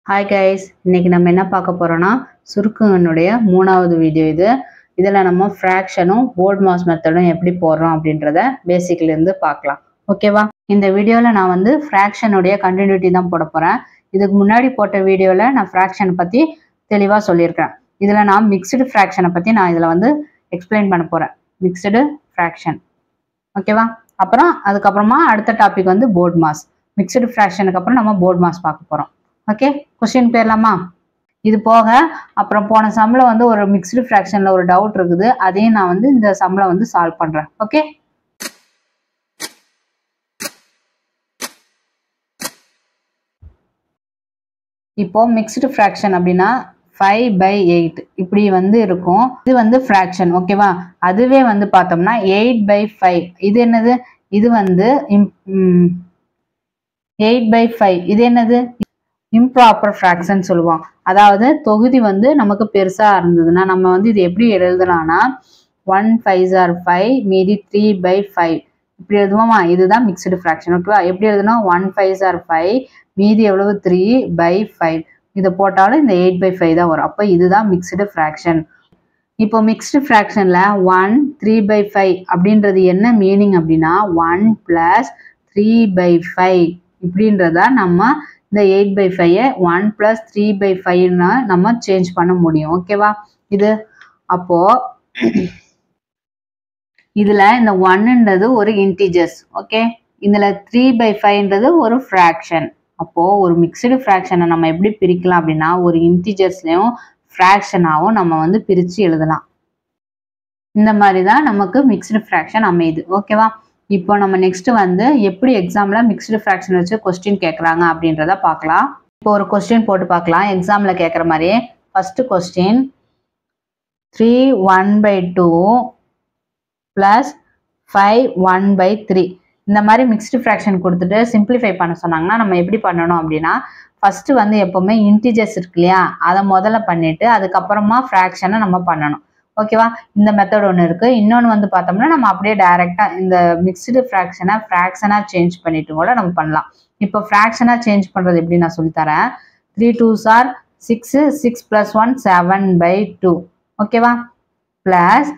Hi guys, இன்னைக்கு நம்ம என்ன பார்க்க போறோம்னா சுருக்குங்கனுடைய மூணாவது வீடியோ இது. இதில் நம்ம ஃப்ராக்ஷனும் போர்ட் மாஸ் மெத்தடும் எப்படி போடுறோம் அப்படின்றத பேசிக்லேருந்து பார்க்கலாம். ஓகேவா? இந்த வீடியோவில் நான் வந்து ஃப்ராக்ஷனுடைய கண்டினியூட்டி தான் போட போகிறேன். இதுக்கு முன்னாடி போட்ட வீடியோவில் நான் ஃப்ராக்ஷனை பற்றி தெளிவாக சொல்லியிருக்கேன். இதில் நான் மிக்சடு ஃப்ராக்ஷனை பற்றி நான் இதில் வந்து எக்ஸ்பிளைன் பண்ண போகிறேன். Mixed fraction. ஓகேவா? அப்புறம் அதுக்கப்புறமா அடுத்த டாபிக் வந்து போர்ட் மாஸ். மிக்சடு ஃப்ராக்ஷனுக்கு அப்புறம் நம்ம போர்ட் மாஸ் பார்க்க போகிறோம். ஓகே, கொஸ்டின் போயிடலாமா? இது போக அப்புறம் போன சம்மில் வந்து ஒரு மிக்ஸ்டு ஃப்ராக்ஷனில் ஒரு டவுட் இருக்குது, அதையும் நான் வந்து இந்த சம்மில் வந்து சால்வ் பண்ணுறேன். ஓகே, இப்போ மிக்ஸ்டு ஃப்ராக்ஷன் அப்படின்னா 5/8 இப்படி வந்து இருக்கும். இது வந்து ஃப்ராக்ஷன். ஓகேவா? அதுவே வந்து பார்த்தோம்னா 8/5 இது என்னது? இது வந்து 8/5 இது என்னது? இம்ப்ராப்பர் ஃப்ராக்ஷன் சொல்லுவோம். அதாவது தொகுதி வந்து நமக்கு பெருசா இருந்ததுன்னா நம்ம வந்து இது எப்படி எழுதலாம்னா 1 5s are 5 மீதி 3/5 இப்படி எழுதுவோமா? இதுதான் மிக்ஸ்டு ஃப்ராக்ஷன். ஓகேவா? எப்படி எழுதணும்? 1 5s are 5 மீதி எவ்வளவு? 3/5. இதை போட்டாலும் இந்த 8/5 தான் வரும். அப்போ இதுதான் மிக்ஸ்டு ஃப்ராக்ஷன். இப்போ மிக்ஸ்டு ஃப்ராக்ஷன்ல 1 3/5 அப்படின்றது என்ன மீனிங் அப்படின்னா 1 + 3/5 இப்படின்றதா நம்ம இந்த 8/5 1 + 3/5 நம்ம சேஞ்ச் பண்ண முடியும். ஓகேவா? இது அப்போ இதுல இந்த 1ன்றது ஒரு இன்டிஜர்ஸ். ஓகே, இதுல 3/5ன்றது ஒரு ஃப்ராக்ஷன். அப்போ ஒரு மிக்ஸ்டு ஃப்ராக்ஷனை நம்ம எப்படி பிரிக்கலாம் அப்படின்னா ஒரு இன்டிஜர்ஸ்லயும் ஃப்ராக்ஷனாகவும் நம்ம வந்து பிரிச்சு எழுதலாம். இந்த மாதிரி தான் நமக்கு மிக்ஸ்டு ஃப்ராக்ஷன் அமையுது. ஓகேவா? இப்போ நம்ம நெக்ஸ்ட் வந்து எப்படி எக்ஸாம்ல மிக்ஸ்டு ஃப்ராக்ஷன் வச்சு கொஸ்டின் கேட்குறாங்க அப்படின்றத பார்க்கலாம். இப்போ ஒரு கொஸ்டின் போட்டு பார்க்கலாம் எக்ஸாம்ல கேட்குற மாதிரியே. ஃபர்ஸ்ட் கொஸ்டின் 3 1/2 + 5 1/3 இந்த மாதிரி மிக்ஸ்டு ஃப்ராக்ஷன் கொடுத்துட்டு சிம்பிளிஃபை பண்ண சொன்னாங்கன்னா நம்ம எப்படி பண்ணணும் அப்படின்னா ஃபர்ஸ்ட் வந்து எப்பவுமே இன்டிஜர்ஸ் இருக்கு இல்லையா, அதை முதல்ல பண்ணிட்டு அதுக்கப்புறமா ஃப்ராக்ஷனை நம்ம பண்ணணும். ஓகேவா? இந்த மெத்தட் ஒன்று இருக்கு. இன்னொன்று வந்து பார்த்தோம்னா நம்ம அப்படியே டைரக்டா இந்த மிக்ஸ்டு ஃப்ராக்ஷனை ஃப்ராக்ஷனா சேஞ்ச் பண்ணிட்டு கூட நம்ம பண்ணலாம். இப்போ ஃப்ராக்ஷனா சேஞ்ச் பண்றது எப்படி நான் சொல்லித்தரேன். 3 2s are 6 6 + 1 7/2 ஓகேவா? பிளஸ்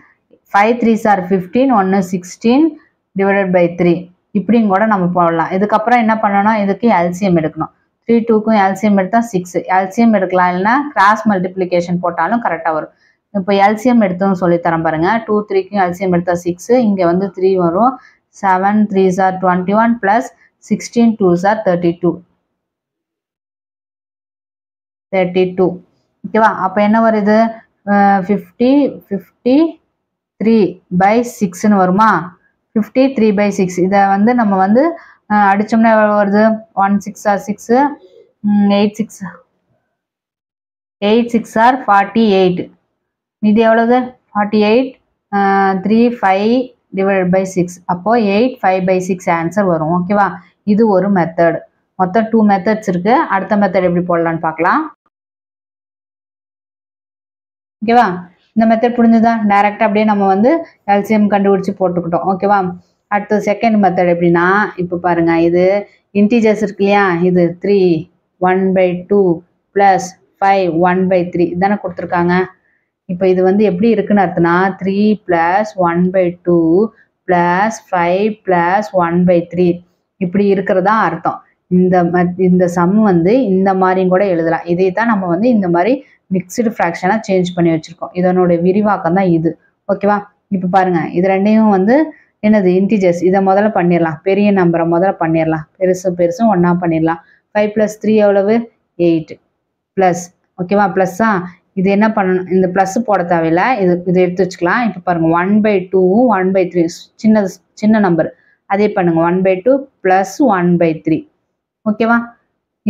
5 3s are 15 1 16/3 இப்படியும் கூட நம்ம போடலாம். இதுக்கப்புறம் என்ன பண்ணணும்? இதுக்கு எல்சிஎம் எடுக்கணும். 3 2க்கும் எல்சிஎம் எடுத்தா 6 எல்சிஎம் எடுக்கலாம், இல்லைன்னா கிராஸ் மல்டிப்ளிகேஷன் போட்டாலும் கரெக்டாக வரும். இப்போ எல்சிஎம் எடுத்தோம்னு சொல்லித்தரேன் பாருங்க. 2 3க்கும் எல்சிஎம் எடுத்தா 6 இங்கே வந்து 3 வரும். 7 3s are 21 + 16 2s are 32 ஓகேவா? அப்போ என்ன வருது? 53/6ன்னு வருமா? 53/6 இதை வந்து நம்ம வந்து அடிச்சோம்னா எவ்வளவு வருது? 1 6 are 6 8 6 are 48 இது எவ்வளவு? 48 3 5/6 அப்போ 8 5/6 ஆன்சர் வரும். ஓகேவா? இது ஒரு மெத்தட். மொத்தம் 2 மெத்தட்ஸ் இருக்கு. அடுத்த மெத்தட் எப்படி போடலாம்னு பார்க்கலாம். ஓகேவா? இந்த மெத்தட் புரிஞ்சுதா? டைரக்டா அப்படியே நம்ம வந்து எல்சிஎம் கண்டுபிடிச்சு போட்டுக்கிட்டோம். ஓகேவா? அடுத்து செகண்ட் மெத்தட் எப்படின்னா இப்போ பாருங்க, இது இன்டிஜர்ஸ் இருக்கு இல்லையா, இது 3 1/2 + 5 1/3 தானே கொடுத்துருக்காங்க. இப்போ இது வந்து எப்படி இருக்குன்னு அர்த்தம்னா 3 + 1/2 + 5 + 1/3 இப்படி இருக்கிறதா அர்த்தம். இந்த சம் வந்து இந்த மாதிரியும் கூட எழுதலாம். இதை தான் நம்ம வந்து இந்த மாதிரி மிக்ஸ்டு ஃப்ராக்ஷனாக சேஞ்ச் பண்ணி வச்சுருக்கோம். இதனுடைய விரிவாக்கம் தான் இது. ஓகேவா? இப்போ பாருங்க, இது ரெண்டையும் வந்து என்னது? இன்டிஜர்ஸ். இதை முதல்ல பண்ணிடலாம். பெரிய நம்பரை முதல்ல பண்ணிடலாம். பெருசும் ஒன்றா பண்ணிடலாம். 5 + 3 எவ்வளவு? 8 ப்ளஸ். ஓகேவா? ப்ளஸ்ஸா இது என்ன பண்ணணும்? இந்த ப்ளஸ் போட தேவையில்லை. இது எடுத்து வச்சுக்கலாம். இப்போ பாருங்க 1/2வும் 1/3 சின்ன நம்பர். அதே பண்ணுங்க 1/2 + 1/3 ஓகேவா?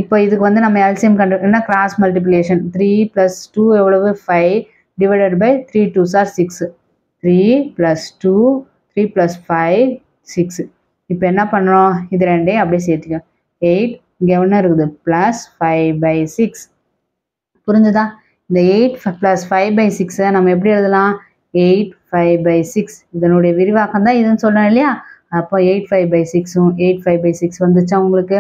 இப்போ இதுக்கு வந்து நம்ம எல்சிஎம் கண்டுபிடிக்கணும்னா கிராஸ் மல்டிப்ளிகேஷன். 3 + 2 எவ்வளவு? 5/3 2s are 6 3 + 2 3 + 5 6 இப்போ என்ன பண்ணுறோம்? இது ரெண்டையும் அப்படியே சேர்த்துக்கோ. 8 இங்கே ஒன்று இருக்குது +5/6 புரிஞ்சுதா? இந்த 8 + 5/6 நம்ம எப்படி எழுதலாம்? 8 5/6 இதனுடைய விரிவாக்கம் தான் இதுன்னு சொன்னோம் இல்லையா? அப்போ 8 5/6ம் 8 5/6 வந்துச்சா உங்களுக்கு?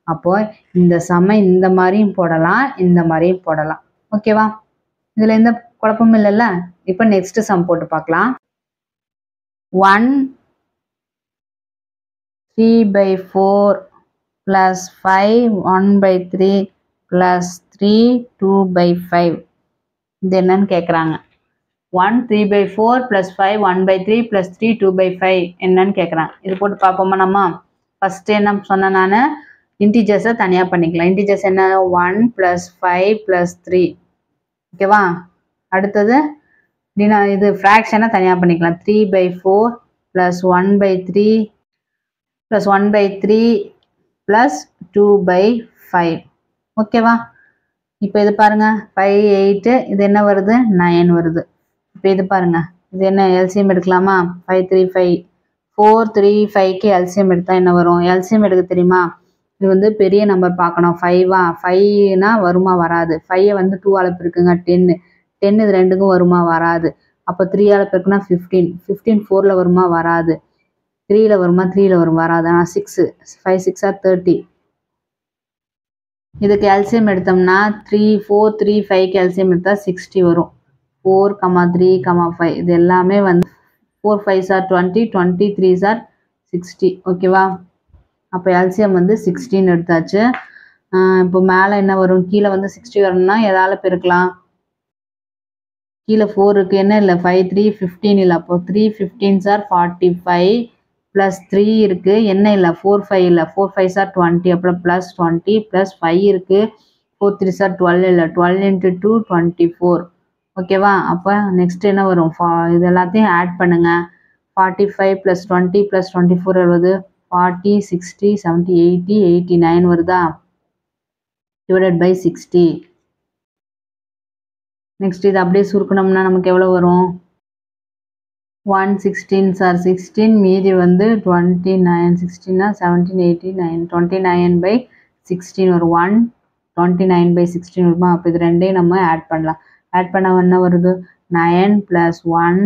அப்போ இந்த சம இந்த மாதிரியும் போடலாம், இந்த மாதிரியும் போடலாம். ஓகேவா? இதுல எந்த குழப்பமும் இல்லைல்ல. இப்போ நெக்ஸ்ட் சம் போட்டு பார்க்கலாம். 1 3/4 plus 5 1/3 plus 3 2/5. இது என்னன்னு கேட்குறாங்க. 1 3/4 plus 5 1/3 plus 3 2/5 என்னன்னு கேட்குறாங்க. இது போட்டு பார்ப்போமா நம்ம? ஃபர்ஸ்ட் என்ன சொன்னேன் நான், இன்டிஜர்ஸை தனியாக பண்ணிக்கலாம். இன்டிஜர்ஸ் என்ன? 1 plus 5 plus 3. ஓகேவா? அடுத்தது இது ஃப்ராக்ஷனை தனியாக பண்ணிக்கலாம். 3/4 plus 1/3 plus 1/3 plus 2/5. ஓகேவா? இப்போ இது பாருங்க, 5 8 இது என்ன வருது? 9 வருது. இப்போ இது பாருங்க, இது என்ன எல்சிஎம் எடுக்கலாமா? 5 3 5 4 3 5க்கு எல்சிஎம் எடுத்தா என்ன வரும்? எல்சிஎம் எடுக்க தெரியுமா? இது வந்து பெரிய நம்பர் பார்க்கணும். 5ஆ? 5னா வருமா? வராது. 5 வந்து 2ஆல பெருக்குங்க 10. 10 இது ரெண்டுக்கும் வருமா? வராது. அப்போ 3ஆல பெருக்குனா 15. 15 4ல வருமா? வராது. 3ல வருமா? 3ல வரும், வராது. ஆனால் 6 5 6 30. இதுக்கு எல்சிஎம் எடுத்தோம்னா 3 4 3 5க்கு எல்சிஎம் எடுத்தா 60 வரும். 4, 3, 5 இது எல்லாமே வந்து 4 5s are 20 20 3s are 60. ஓகேவா? அப்போ எல்சிஎம் வந்து 16 எடுத்தாச்சு. இப்போ மேலே என்ன வரும்? கீழே வந்து 60 வரணும்னா எதால பெருக்கலாம்? கீழே 4 இருக்கு, என்ன இல்லை? 5 3 15 இல்லை. அப்போ 3 15s are 45 plus 3 இருக்கு, என்ன இல்லை? 4 5 இல்லை. 4 5s are 20. அப்புறம் plus 20 plus 5 இருக்கு, 4 3s are 12 இல்லை. 12 into 2 24. ஓகேவா? அப்போ நெக்ஸ்ட் என்ன வரும்? இது எல்லாத்தையும் ஆட் பண்ணுங்க. 45 plus 20 plus 24 எவ்வளவு? 40 60 70 80 89 வருதா? Divided by 60. நெக்ஸ்ட் இது அப்படியே சுருக்கணும்னா நமக்கு எவ்வளோ வரும்? 1 16s are 16, மீதி வந்து 29. 16னா 17 89 29/16 ஒரு 1 29/16 வருமா? அப்போ இது ரெண்டையும் நம்ம ஆட் பண்ணலாம். ஆட் பண்ண என்ன வருது? 9 plus 1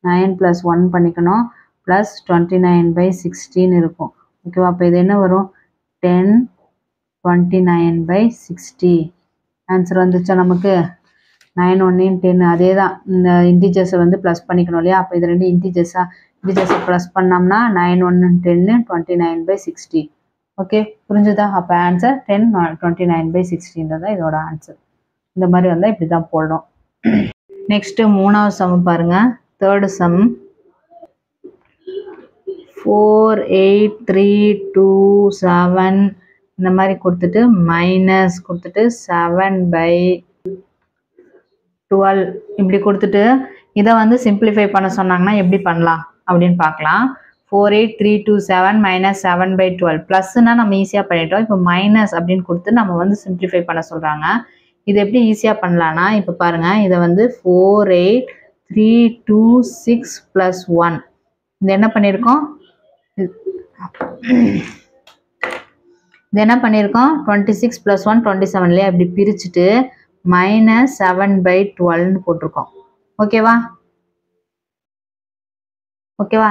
9 plus 1 பண்ணிக்கணும், ப்ளஸ் 29/16 இருக்கும். ஓகேவா? அப்போ இது என்ன வரும்? 10 29/60. ஆன்சர் வந்துச்சா நமக்கு? 9 1 10. அதே தான், இந்த இன்டிஜர்ஸை வந்து ப்ளஸ் பண்ணிக்கணும் இல்லையா? அப்போ இது ரெண்டு இன்டிஜர்ஸை ப்ளஸ் பண்ணோம்னா 9 1 10 29/60. ஓகே, புரிஞ்சுதா? அப்போ ஆன்சர் 10 29/60 இதோட ஆன்சர். இந்த மாதிரி வந்தால் இப்படி தான் போடணும். நெக்ஸ்ட்டு 3வது சம் பாருங்க. 3rd சம் 4 8 3 2 7 இந்த மாதிரி கொடுத்துட்டு மைனஸ் கொடுத்துட்டு 7/12 இப்படி கொடுத்துட்டு இதை வந்து சிம்பிளிஃபை பண்ண சொன்னாங்கன்னா எப்படி பண்ணலாம் அப்படின்னு பார்க்கலாம். 4 8 3 2 7 மைனஸ் 7/12 ப்ளஸ்னா நம்ம ஈஸியாக பண்ணிட்டோம். இப்போ மைனஸ் அப்படின்னு கொடுத்து நம்ம வந்து சிம்பிளிஃபை பண்ண சொல்கிறாங்க. இது எப்படி ஈஸியாக பண்ணலான்னா, இப்போ பாருங்கள், இதை வந்து 4 8 3 2 6 + 1 இது என்ன பண்ணியிருக்கோம்? இது என்ன பண்ணியிருக்கோம்? 26 + 1 27 இல்லையா? இப்படி பிரிச்சுட்டு மைனஸ் 7/12 போட்டிருக்கோம். ஓகேவா? ஓகேவா?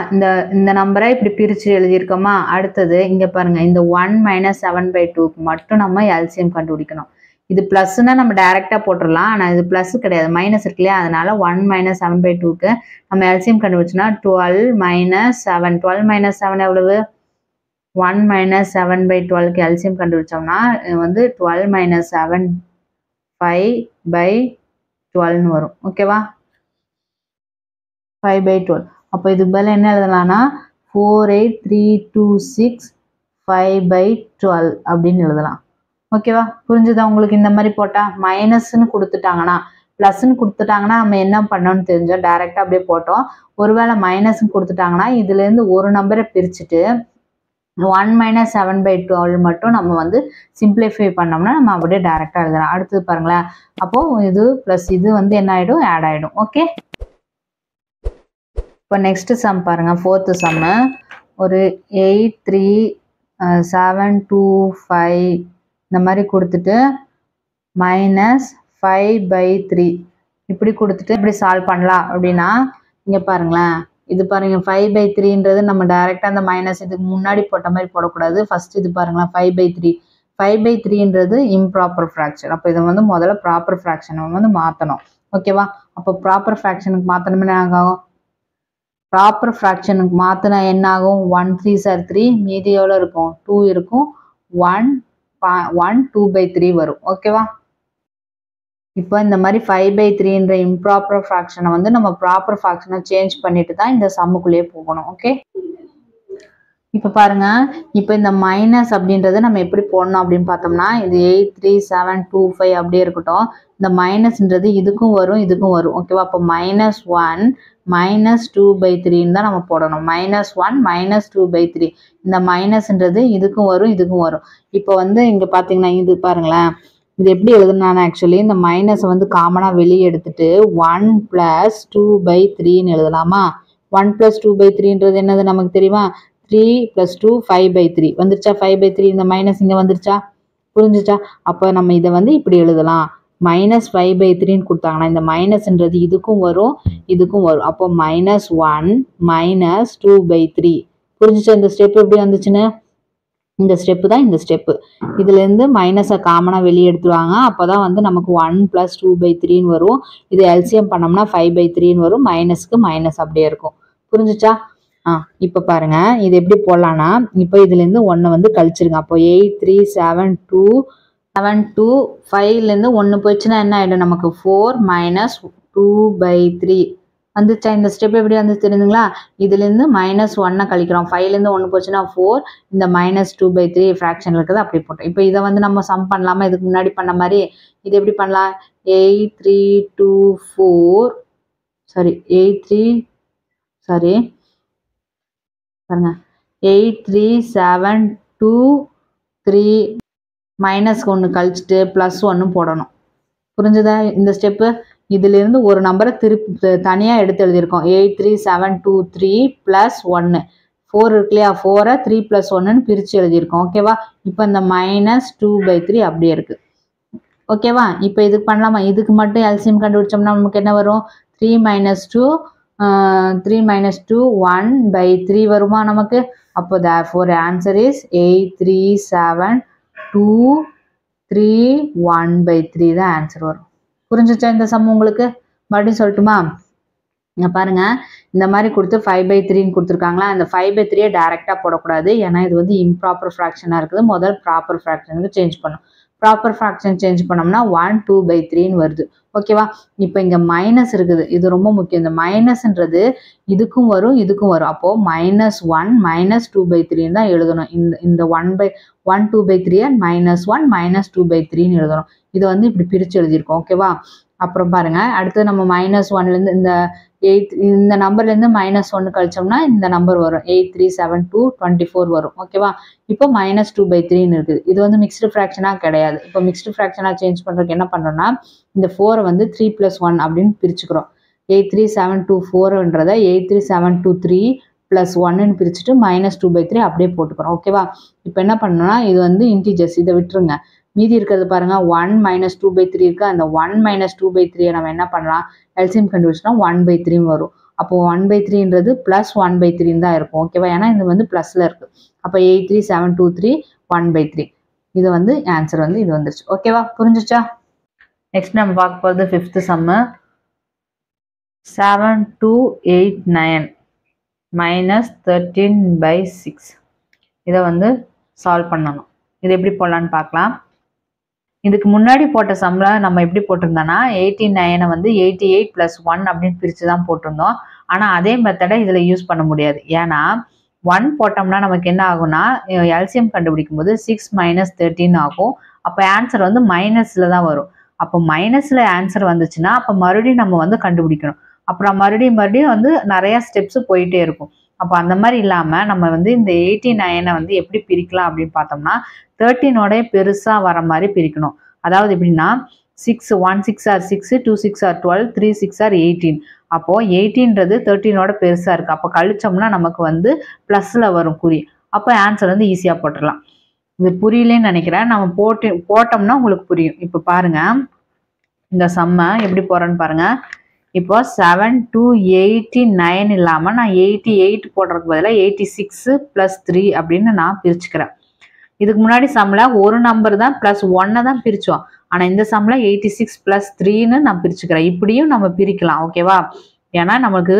இந்த நம்பரை இப்படி பிரித்து எழுதியிருக்கோமா? அடுத்தது இங்கே பாருங்கள், இந்த 1 - 7/2க்கு மட்டும் நம்ம எல்சிஎம் கண்டுபிடிக்கணும். இது ப்ளஸ்னா நம்ம டைரெக்டாக போட்டுடலாம். ஆனால் இது ப்ளஸ் கிடையாது, மைனஸ் இருக்கு இல்லையா? அதனால 1 - 7/2க்கு நம்ம எல்சிஎம் கண்டுபிடிச்சோன்னா 12 - 7 12 - 7 எவ்வளவு? 1 - 7/12க்கு எல்சிஎம் கண்டுபிடிச்சோம்னா வந்து 12 - 7 5/12 வரும். ஓகேவா? 5/12. அப்போ இது பதில் என்ன எழுதலாம்னா 4 8 3 2 6 5/12 அப்படின்னு எழுதலாம். ஓகேவா? புரிஞ்சுதா உங்களுக்கு? இந்த மாதிரி போட்டால் மைனஸ்ன்னு கொடுத்துட்டாங்கன்னா, ப்ளஸ்ன்னு கொடுத்துட்டாங்கன்னா நம்ம என்ன பண்ணணும்னு தெரிஞ்சோம், டைரெக்டாக அப்படியே போட்டோம். ஒருவேளை மைனஸ்ன்னு கொடுத்துட்டாங்கன்னா இதுலேருந்து ஒரு நம்பரை பிரிச்சுட்டு 1 - 7/12 மட்டும் நம்ம வந்து சிம்பிளிஃபை பண்ணோம்னா நம்ம அப்படியே டைரெக்டாக எழுதலாம். அடுத்தது பாருங்களேன், அப்போது இது ப்ளஸ் இது வந்து என்ன ஆகிடும்? ஆட் ஆகிடும். ஓகே, இப்போ நெக்ஸ்ட் சம் பாருங்கள். 4th சம்மு ஒரு 8 3 7 2 5 இந்த மாதிரி கொடுத்துட்டு மைனஸ் 5/3 இப்படி கொடுத்துட்டு இப்படி சால்வ் பண்ணலாம் அப்படின்னா இங்கே பாருங்களேன், இது பாருங்க 5/3ன்றது நம்ம டைரக்டா அந்த மைனஸ் இதுக்கு முன்னாடி போட்ட மாதிரி போடக்கூடாது. ஃபர்ஸ்ட் இது பாருங்களேன் 5/3. 5/3ன்றது இம்ப்ராப்பர் ஃப்ராக்ஷன். அப்போ இதை வந்து முதல்ல ப்ராப்பர் ஃப்ராக்ஷனை வந்து மாற்றணும். ஓகேவா? அப்போ ப்ராப்பர் ஃப்ராக்ஷனுக்கு மாற்றணும்னா என்ன ஆகும்? ப்ராப்பர் ஃப்ராக்ஷனுக்கு மாற்றினா என்ன ஆகும்? 1 3s are 3, மீதி எவ்வளோ இருக்கும்? 2 இருக்கும். 1 2/3 வரும். ஓகேவா? இப்போ இந்த மாதிரி 5/3ன்ற இம்ப்ராப்பர் ஃப்ராக்ஷனை வந்து நம்ம ப்ராப்பர் ஃப்ராக்ஷனை சேஞ்ச் பண்ணிட்டு தான் இந்த சம்முக்குள்ளேயே போகணும். ஓகே, இப்போ பாருங்க, இப்போ இந்த மைனஸ் அப்படின்றத நம்ம எப்படி போடணும் அப்படின்னு பார்த்தோம்னா, இது 83725 அப்படியே இருக்கட்டும். இந்த மைனஸ்ன்றது இதுக்கும் வரும் இதுக்கும் வரும். ஓகேவா? அப்போ -1 -2/3ன்னு தான் நம்ம போடணும். -1 -2/3. இந்த மைனஸ்ன்றது இதுக்கும் வரும் இதுக்கும் வரும். இப்போ வந்து இங்கே பார்த்தீங்கன்னா இது பாருங்களேன், இது எப்படி எழுதுனானா ஆக்சுவலி இந்த மைனஸை வந்து காமனாக வெளியே எடுத்துட்டு 1 + 2/3ன்னு எழுதலாமா? 1 + 2/3ன்றது என்னது நமக்கு தெரியுமா? 3 + 2 5/3 வந்துருச்சா? 5/3 இந்த மைனஸ் இங்கே வந்துருச்சா? புரிஞ்சுச்சா? அப்போ நம்ம இதை வந்து இப்படி எழுதலாம். -5/3ன்னு கொடுத்தாங்கன்னா இந்த மைனஸ்ன்றது இதுக்கும் வரும் இதுக்கும் வரும். அப்போ -1 -2/3. புரிஞ்சுச்சா? இந்த ஸ்டெப் எப்படி வந்துச்சுன்னு? இந்த ஸ்டெப்பு தான் இந்த ஸ்டெப்பு. இதுலேருந்து மைனஸை காமனாக வெளியே எடுத்துருவாங்க. அப்போ தான் வந்து நமக்கு 1 + 2/3ன்னு வரும். இது எல்சிஎம் பண்ணோம்னா 5/3ன்னு வரும். மைனஸ்க்கு மைனஸ் அப்படியே இருக்கும். புரிஞ்சுச்சா? இப்போ பாருங்க, இது எப்படி போடலான்னா, இப்போ இதுலேருந்து 1 வந்து கழிச்சிருங்க. அப்போ 83727 5லேருந்து 1 போயிடுச்சுன்னா என்ன ஆகிடும் நமக்கு? 4 - 2/3 வந்துச்சா? இந்த ஸ்டெப் எப்படி வந்து தெரியுதுங்களா? இதுலேருந்து -1 கழிக்கிறோம். 5லேருந்து 1 போச்சுன்னா 4, இந்த -2/3 ஃப்ராக்ஷன் இருக்குது அப்படி போட்டோம். இப்போ இதை வந்து நம்ம சம் பண்ணலாமா? இதுக்கு முன்னாடி பண்ண மாதிரி இது எப்படி பண்ணலாம்? 8373 மைனஸ்க்கு 1 கழிச்சிட்டு +1 போடணும். புரிஞ்சுதா இந்த ஸ்டெப்பு? இதிலிருந்து ஒரு நம்பரை தனியாக எடுத்து எழுதியிருக்கோம். 83723 + 1 4 இருக்கு இல்லையா? 4ஐ 3 + 1ன்னு பிரித்து எழுதியிருக்கோம். ஓகேவா? இப்போ இந்த -2/3 அப்படியே இருக்கு. ஓகேவா? இப்போ இதுக்கு பண்ணலாமா? இதுக்கு மட்டும் எல்சிஎம் கண்டுபிடிச்சோம்னா நமக்கு என்ன வரும்? 3 - 2 1/3 வருமா நமக்கு? அப்போ therefore answer is 83723 1/3 தான் ஆன்சர் வரும். புரிஞ்சுச்சா இந்த சம் உங்களுக்கு? மறுபடியும் சொல்லட்டுமா? பாருங்க, இந்த மாதிரி கொடுத்து 5/3ன்னு கொடுத்துருக்காங்களா? அந்த 5/3 டைரெக்டாக போடக்கூடாது. ஏன்னா இது வந்து இம்ப்ராப்பர் ஃப்ராக்ஷனாக இருக்குது. முதல் ப்ராப்பர் ஃப்ராக்ஷனுக்கு சேஞ்ச் பண்ணும். ப்ராப்பர் ஃப்ராக்ஷன் சேஞ்ச் பண்ணோம்னா 1 2/3ன்னு வருது. ஓகேவா? இப்போ இங்கே மைனஸ் இருக்குது. இது ரொம்ப முக்கியம். இந்த மைனஸ்ன்றது இதுக்கும் வரும் இதுக்கும் வரும். அப்போது -1 -2/3ன்னு தான் எழுதணும். இந்த 1 2/3 -1 -2/3ன்னு எழுதணும். இதை வந்து இப்படி பிரித்து எழுதியிருக்கோம். ஓகேவா? அப்புறம் பாருங்க, அடுத்து நம்ம -1லேருந்து இந்த நம்பர்லேருந்து -1 கழிச்சோம்னா இந்த நம்பர் வரும். 837224 வரும். ஓகேவா? இப்போ -2/3ன்னு இருக்குது. இது வந்து மிக்ஸ்டு ஃப்ராக்ஷனாக கிடையாது. இப்போ மிக்ஸ்டு ஃப்ராக்ஷனாக சேஞ்ச் பண்ணுறதுக்கு என்ன பண்ணுறோம்னா, இந்த 4ஐ வந்து 3 + 1 அப்படின்னு பிரிச்சுக்கிறோம். 83724ன்றதை 83723 + 1ன்னு பிரிச்சுட்டு -2/3 அப்படியே போட்டுக்கிறோம். ஓகேவா? இப்போ என்ன பண்ணணும்னா, இது வந்து இன்டிஜர்ஸ், இதை விட்டுருங்க. மீதி இருக்கிறது பாருங்க 1 - 2/3 இருக்கு. அந்த 1 - 2/3 நம்ம என்ன பண்ணலாம்? எல்சிஎம் கண்டுபிடிச்சோம்னா 1/3 வரும். அப்போ 1/3ன்றது +1/3 தான் இருக்கும். ஓகேவா? ஏன்னா இது வந்து ப்ளஸ்ல இருக்கு. அப்போ 83723 1/3 இது வந்து ஆன்சர் வந்து இது வந்துருச்சு. ஓகேவா? புரிஞ்சுச்சா? நெக்ஸ்ட் நம்ம பார்க்க போகிறது 5th சம்மு. 7289 -13/6 இதை வந்து சால்வ் பண்ணணும். இது எப்படி போடலான்னு பார்க்கலாம். இதுக்கு முன்னாடி போட்ட சம்ல நம்ம எப்படி போட்டிருந்தோம்னா 89 வந்து 88 + 1 அப்படின்னு பிரித்து தான் போட்டிருந்தோம். ஆனால் அதே மெத்தடை இதில் யூஸ் பண்ண முடியாது. ஏன்னா 1 போட்டோம்னா நமக்கு என்ன ஆகும்னா, எல்சிஎம் கண்டுபிடிக்கும் போது 6 - 13 ஆகும். அப்போ ஆன்சர் வந்து மைனஸில் தான் வரும். அப்போ மைனஸில் ஆன்சர் வந்துச்சுன்னா அப்போ மறுபடியும் நம்ம வந்து கண்டுபிடிக்கணும். அப்புறம் மறுபடியும் வந்து நிறையா ஸ்டெப்ஸ் போயிட்டே இருக்கும். அப்போ அந்த மாதிரி இல்லாமல் நம்ம வந்து இந்த 89 வந்து எப்படி பிரிக்கலாம் அப்படின்னு பார்த்தோம்னா, 13ஓட பெருசாக வர மாதிரி பிரிக்கணும். அதாவது எப்படின்னா 6 1 6 are 6 2 6 are 12 3 6 are 18. அப்போது 18ன்றது 13ஓட பெருசாக இருக்குது. அப்போ கழிச்சோம்னா நமக்கு வந்து ப்ளஸில் வரும் குறி. அப்போ ஆன்சர் வந்து ஈஸியாக போட்டுடலாம். இது புரியலேன்னு நினைக்கிறேன். நம்ம போட்டோம்னா உங்களுக்கு புரியும். இப்போ பாருங்கள், இந்த சம்மை எப்படி போகிறோன்னு பாருங்கள். இப்போ 7 to 89 இல்லாமல் நான் 88 போடுறதுக்கு பதிலாக 86 + 3 அப்படின்னு நான் பிரிச்சுக்கிறேன். இதுக்கு முன்னாடி சம்மில் ஒரு நம்பர் தான் +1 தான் பிரித்தோம். ஆனால் இந்த சம்மில் 86 + 3ன்னு நான் பிரிச்சுக்கிறேன். இப்படியும் நம்ம பிரிக்கலாம். ஓகேவா? ஏன்னா நமக்கு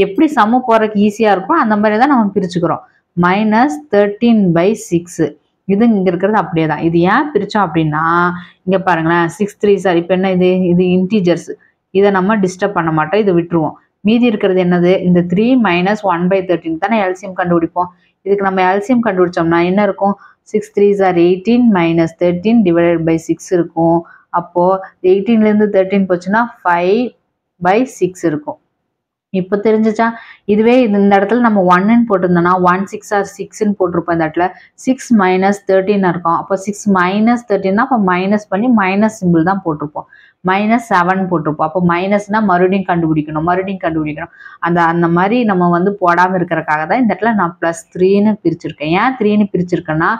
எப்படி சம்மு போடுறதுக்கு ஈஸியாக இருக்கும் அந்த மாதிரி தான் நம்ம பிரிச்சுக்கிறோம். -13/6 இது இங்கே இருக்கிறது அப்படியே தான். இது ஏன் பிரித்தோம் அப்படின்னா இங்கே பாருங்களேன் 6 3 சார். இப்போ என்ன இது இன்டீஜர்ஸ். இதை நம்ம டிஸ்டர்ப் பண்ண மாட்டோம், இதை விட்டுருவோம். மீதி இருக்கிறது என்னது? இந்த 3 - 1/13 தானே எல்சிஎம் கண்டுபிடிப்போம். இதுக்கு நம்ம எல்சிஎம் கண்டுபிடிச்சோம்னா என்ன இருக்கும்? 6 3 சார் 18 - 13 / 6 இருக்கும். அப்போது 18லேருந்து 13 போச்சுன்னா 5/6 இருக்கும். இப்போ தெரிஞ்சிச்சா? இதுவே இந்த இடத்துல நம்ம 1ன்னு போட்டிருந்தோம்னா 1 6 ஆர் 6ன்னு போட்டிருப்போம். இந்த இடத்துல 6 - 13 இருக்கும். அப்போ 6 - 13னா அப்போ மைனஸ் பண்ணி மைனஸ் சிம்பிள் தான் போட்டிருப்போம். -7 போட்டிருப்போம். அப்போ மைனஸ்னா மறுபடியும் கண்டுபிடிக்கணும். அந்த மாதிரி நம்ம வந்து போடாமல் இருக்கிறக்காக தான் இந்த இடத்துல நான் +3ன்னு பிரிச்சிருக்கேன். ஏன் 3ன்னு பிரிச்சிருக்கேன்னா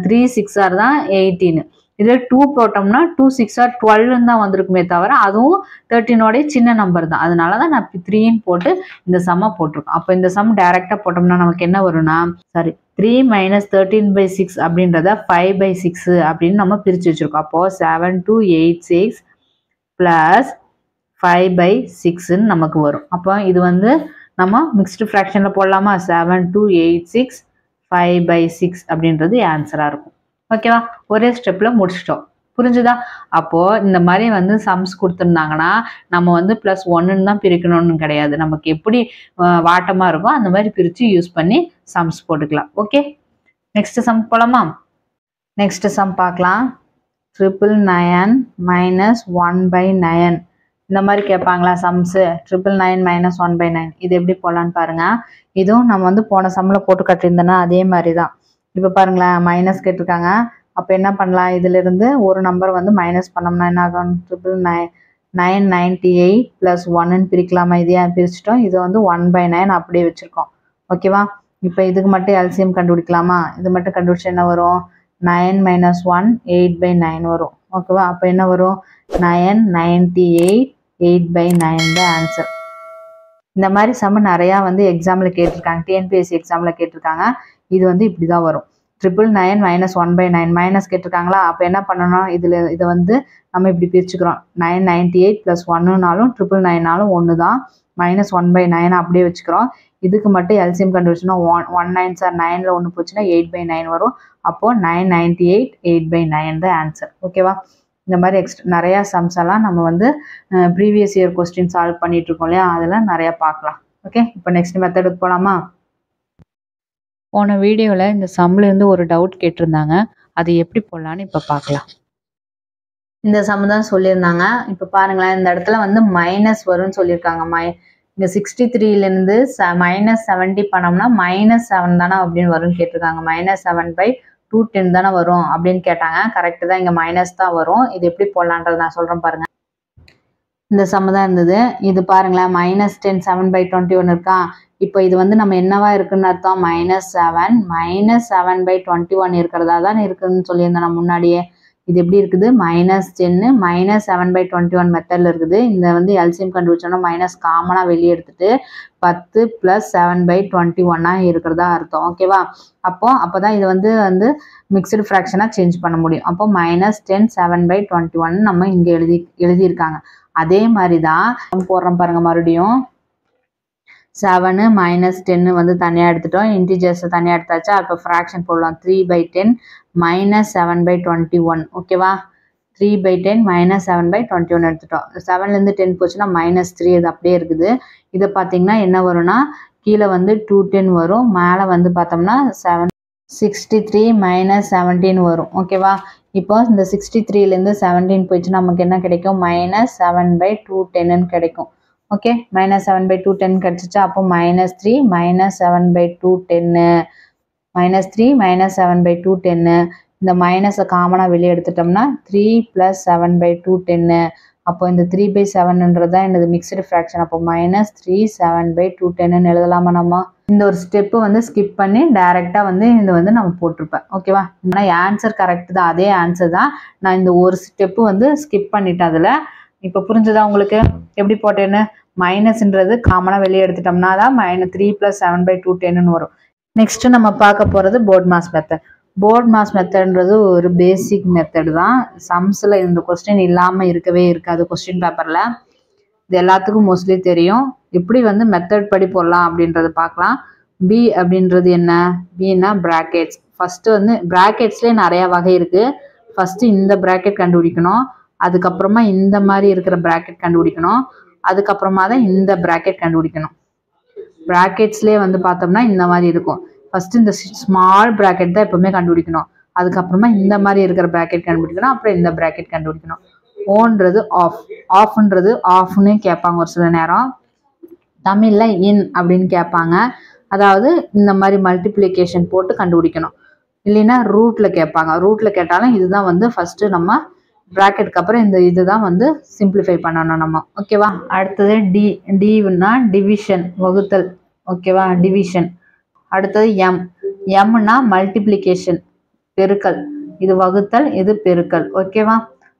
3 6 ஆர் தான் 18. இதில் 2 போட்டோம்னா 2 6 ஆர் 12ன்னு தான் வந்திருக்குமே தவிர அதுவும் 13ஓடைய சின்ன நம்பர் தான். அதனால தான் நான் 3ன்னு போட்டு இந்த சம்மை போட்டிருக்கோம். அப்போ இந்த சம் டைரெக்டாக போட்டோம்னா நமக்கு என்ன வரும்னா 3 - 13/6 அப்படின்றத 5/6 அப்படின்னு நம்ம பிரித்து வச்சுருக்கோம். அப்போது 7 to 86 + 5/6ன்னு நமக்கு வரும். அப்போ இது வந்து நம்ம மிக்ஸ்டு ஃப்ராக்ஷனில் போடலாமா? 7 to 86 5/6 அப்படின்றது ஆன்சராக இருக்கும். ஓகேவா? ஒரே ஸ்டெப்பில் முடிச்சிட்டோம். புரிஞ்சுதா? அப்போது இந்த மாதிரி வந்து சம்ஸ் கொடுத்துருந்தாங்கன்னா நம்ம வந்து +1ன்னு தான் பிரிக்கணும்னு கிடையாது. நமக்கு எப்படி வாட்டமாக இருக்கோ அந்த மாதிரி பிரித்து யூஸ் பண்ணி சம்ஸ் போட்டுக்கலாம். ஓகே, நெக்ஸ்ட் சம் போகலாமா? நெக்ஸ்ட் சம் பார்க்கலாம். 999 - 1/9 இந்த மாதிரி கேட்பாங்களா சம்ஸு? 999 - 1/9 இது எப்படி போடலான்னு பாருங்கள். இதுவும் நம்ம வந்து போன சம்மில் போட்டு கட்டியிருந்தோன்னா அதே மாதிரி தான். இப்போ பாருங்களேன், மைனஸ் கேட்டிருக்காங்க. அப்போ என்ன பண்ணலாம்? இதிலிருந்து ஒரு நம்பர் வந்து மைனஸ் பண்ணோம்னா என்ன ஆகும்? 998 + 1ன்னு பிரிக்கலாமா? இது ஏன் பிரிச்சிட்டோம்? இது வந்து 1/9 அப்படியே வச்சுருக்கோம். ஓகேவா? இப்போ இதுக்கு மட்டும் எல்சிஎம் கண்டுபிடிக்கலாமா? இது மட்டும் கண்டுபிடிச்சா என்ன வரும்? 9 - 1 8/9 வரும். ஓகேவா? அப்போ என்ன வரும்? 998 8/9 தான் ஆன்சர். இந்த மாதிரி சம் நிறையா வந்து எக்ஸாமில் கேட்டிருக்காங்க. டிஎன்பிஎஸ்சி எக்ஸாமில் கேட்டிருக்காங்க. இது வந்து இப்படி தான் வரும். 999 - 1/9 மைனஸ் கேட்டிருக்காங்களா? அப்போ என்ன பண்ணணும்? இதை வந்து நம்ம இப்படி பிரிச்சுக்கிறோம். 998 + 1னாலும் 999னாலும் ஒன்று தான். -1/9 அப்படியே வச்சுக்கிறோம். இதுக்கு மட்டும் எல்சிஎம் கண்டுபிடிச்சோன்னா 1 9 சார் 9ல் 1 போச்சுன்னா 8/9 வரும். அப்போது 998 8/9 தான் ஆன்சர். ஓகேவா? இந்த மாதிரி நிறையா சம்ஸ் எல்லாம் நம்ம வந்து ப்ரீவியஸ் இயர் கொஸ்டின் சால்வ் பண்ணிட்டு இருக்கோம் இல்லையா? அதெல்லாம் நிறையா பார்க்கலாம். ஓகே, இப்போ நெக்ஸ்ட் மெத்தடுக்கு போகலாமா? போன வீடியோவில் இந்த சம்லேருந்து ஒரு டவுட் கேட்டிருந்தாங்க. அது எப்படி போடலான்னு இப்போ பார்க்கலாம். இந்த சம் தான் சொல்லியிருந்தாங்க. இப்போ பாருங்களேன், இந்த இடத்துல வந்து மைனஸ் வரும்னு சொல்லியிருக்காங்க. இங்கே 63லேருந்து -70 பண்ணோம்னா -7 தானே அப்படின்னு வரும்னு கேட்டிருக்காங்க. -7/210 தானே வரும் அப்படின்னு கேட்டாங்க. கரெக்டு தான், இங்கே மைனஸ் தான் வரும். இது எப்படி போடலான்றது நான் சொல்கிறேன் பாருங்கள். இந்த சம் தான் இருந்தது. இது பாருங்களேன், -10 7/21 இருக்கா? இப்போ இது வந்து நம்ம என்னவா இருக்குன்னு அர்த்தம்? -7 -7/21 இருக்கிறதா தான் இருக்குதுன்னு சொல்லியிருந்தேன் நான் முன்னாடியே. இது எப்படி இருக்குது? -10 -7/21 மெத்தடில் இருக்குது. இந்த வந்து எல்சிஎம் கண்டுபிடிச்சோன்னா மைனஸ் காமனாக வெளியே எடுத்துட்டு 10 + 7/21 இருக்கிறதா அர்த்தம். ஓகேவா? அப்போ தான் இது வந்து மிக்சடு ஃப்ராக்ஷனாக சேஞ்ச் பண்ண முடியும். அப்போ -10 7/21 நம்ம இங்கே எழுதியிருக்காங்க. அதே மாதிரி தான் போடுறோம் பாருங்கள். மறுபடியும் 7 -10 வந்து தனியாக எடுத்துட்டோம். இன்டிஜர்ஸை தனியாக எடுத்தாச்சா? அப்போ ஃப்ராக்ஷன் போடலாம். 3/10 -7/21. ஓகேவா? 3/10 -7/21 எடுத்துட்டோம். 7லேருந்து 10 போச்சுன்னா -3 இது அப்படியே இருக்குது. இதை பார்த்தீங்கன்னா என்ன வரும்னா கீழே வந்து 210 வரும். மேலே வந்து பார்த்தோம்னா 63 - 17 வரும். ஓகேவா? இப்போ இந்த 63லேருந்து 17 போயிடுச்சுன்னா நமக்கு என்ன கிடைக்கும்? -7/210 கிடைக்கும். ஓகே, -7/210 கிடச்சிச்சா? அப்போ -3 -7/210 -3 -7/210 இந்த மைனஸை காமனாக வெளியே எடுத்துட்டோம்னா 3 + 7/210. அப்போ இந்த 3/7ன்றது தான் என்னது? Mixed fraction. அப்போ -3 7/210 எழுதலாமா நம்ம? இந்த ஒரு ஸ்டெப்பு வந்து ஸ்கிப் பண்ணி டைரெக்டாக வந்து இது வந்து நம்ம போட்டிருப்பேன். ஓகேவா? ஆனால் ஆன்சர் கரெக்ட் தான், அதே ஆன்சர் தான். நான் இந்த ஒரு ஸ்டெப்பு வந்து ஸ்கிப் பண்ணிட்டேன் அதில். இப்போ புரிஞ்சுதா உங்களுக்கு எப்படி போட்டேன்னு? மைனஸ்ன்றது காமனாக வெளியே எடுத்துட்டோம்னா தான் -3 + 7/2 10ன்னு வரும். நெக்ஸ்ட் நம்ம பார்க்க போகிறது board mass method. Board mass மெத்தட்ன்றது ஒரு பேசிக் மெத்தட் தான். சம்ஸில் இந்த கொஸ்டின் இல்லாமல் இருக்கவே இருக்காது கொஸ்டின் பேப்பரில். இது எல்லாத்துக்கும் மோஸ்ட்லி தெரியும். எப்படி வந்து மெத்தட் படி போடலாம் அப்படின்றத பார்க்கலாம். பி அப்படின்றது என்ன? பின்னா பிராக்கெட்ஸ். ஃபஸ்ட்டு வந்து பிராக்கெட்ஸ்லேயே நிறையா வகை இருக்குது. ஃபஸ்ட்டு இந்த பிராக்கெட் கண்டுபிடிக்கணும், அதுக்கப்புறமா இந்த மாதிரி இருக்கிற பிராக்கெட் கண்டுபிடிக்கணும், அதுக்கப்புறமா தான் இந்த பிராக்கெட் கண்டுபிடிக்கணும். பிராக்கெட்ஸ்லேயே வந்து பார்த்தோம்னா இந்த மாதிரி இருக்கும். ஃபஸ்ட்டு இந்த ஸ்மால் பிராக்கெட் தான் எப்போவுமே கண்டுபிடிக்கணும், அதுக்கப்புறமா இந்த மாதிரி இருக்கிற பிராக்கெட் கண்டுபிடிக்கணும், அப்புறம் இந்த பிராக்கெட் கண்டுபிடிக்கணும். ஓன்றது ஆஃப். ஆஃப்ன்றது ஆஃப்னு கேட்பாங்க ஒரு சில நேரம். தமிழில் இன் அப்படின்னு கேட்பாங்க. அதாவது இந்த மாதிரி மல்டிப்ளிகேஷன் போட்டு கண்டுபிடிக்கணும். இல்லைன்னா ரூட்டில் கேட்பாங்க. ரூட்டில் கேட்டாலும் இதுதான் வந்து ஃபஸ்ட்டு நம்ம ப்ராக்கெட்டுக்கு அப்புறம் இந்த இதுதான் வந்து சிம்பிளிஃபை பண்ணணும் நம்ம. ஓகேவா? அடுத்தது டி. டின்னா டிவிஷன், வகுத்தல். ஓகேவா? டிவிஷன். அடுத்தது எம். எம்னா மல்டிப்ளிகேஷன், பெருக்கல். இது வகுத்தல், இது பெருக்கல். ஓகேவா?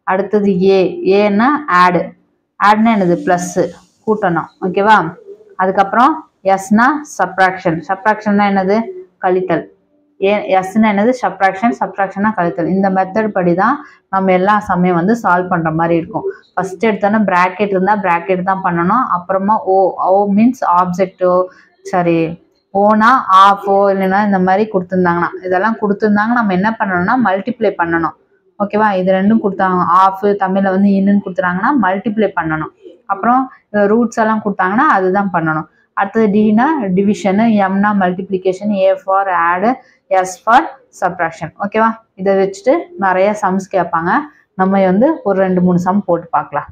அடுத்தது ஏ. ஏன்னா ஆடு. ஆட்னா என்னது? ப்ளஸ்ஸு, கூட்டணும். ஓகேவா? அதுக்கப்புறம் எஸ்னா சப்ராக்ஷன். சப்ராக்ஷன்னா என்னது? கழித்தல். எஸ்னா என்னது? சப்ராக்ஷன். சப்ராக்ஷன்னா கழித்தல். இந்த மெத்தட் படி தான் நம்ம எல்லா சமயம் வந்து சால்வ் பண்ணுற மாதிரி இருக்கும். ஃபஸ்ட்டு எடுத்தோன்னா ப்ராக்கெட் இருந்தால் ப்ராக்கெட் தான் பண்ணணும். அப்புறமா ஓ. ஓ மீன்ஸ் ஆப்ஜெக்டோ, சாரி ஓனா ஆஃபோ, இல்லைன்னா இந்த மாதிரி கொடுத்துருந்தாங்கன்னா, இதெல்லாம் கொடுத்துருந்தாங்க நம்ம என்ன பண்ணணும்னா மல்டிப்ளை பண்ணணும். ஓகேவா? இது ரெண்டும் கொடுத்தாங்க. ஆஃபு தமிழில் வந்து இன்னுன்னு கொடுத்துறாங்கன்னா மல்டிப்ளை பண்ணணும். அப்புறம் ரூட்ஸ் எல்லாம் கொடுத்தாங்கன்னா அதுதான் பண்ணணும். அடுத்தது Tina division, எம்னா multiplication, A for ஆடு, எஸ் ஃபார் சப்ராக்ஷன். ஓகேவா? இதை வச்சுட்டு நிறைய சம்ஸ் கேட்பாங்க. நம்ம வந்து ஒரு 2-3 சம் போட்டு பார்க்கலாம்.